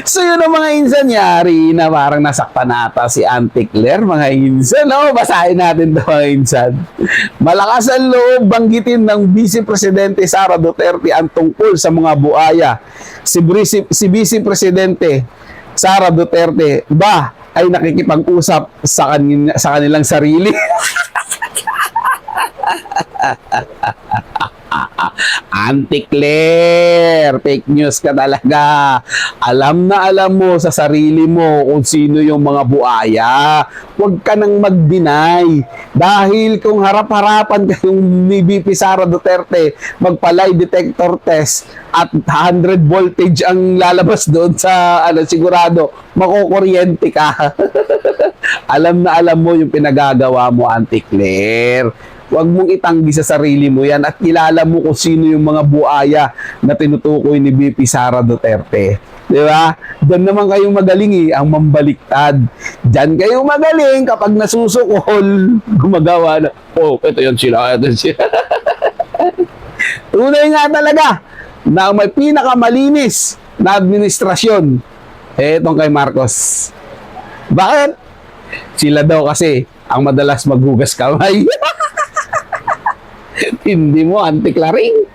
So yun ang mga insan yari na parang nasaktan nata si Auntie Claire, mga insan. No? Basahin natin ito, mga insan. Malakas ang loob banggitin ng Vice Presidente Sara Duterte ang tungkol sa mga buaya. Si Vice Presidente Sara Duterte ba ay nakikipag-usap sa kanilang sarili? Auntie Claire, fake news ka talaga. Alam na alam mo sa sarili mo kung sino yung mga buaya. Huwag ka nang mag-deny. Dahil kung harap-harapan kayong ni VP Sara Duterte, magpa-lie detector test at 100 voltage ang lalabas doon sa sigurado, makukuryente ka. Alam na alam mo yung pinagagawa mo, Auntie Claire. Huwag mong itanggi sa sarili mo yan at kilala mo kung sino yung mga buaya na tinutukoy ni VP Sara Duterte. Di ba? Diyan naman kayong magaling ang mambaliktad. Diyan kayo magaling kapag nasusukol, gumagawa na, oh, ito yun sila, ito yun sila. Tunay nga talaga na may pinakamalinis na administrasyon, etong kay Marcos. Bakit? Sila daw kasi ang madalas maghugas kamay. Hindi mo, Auntie Claring.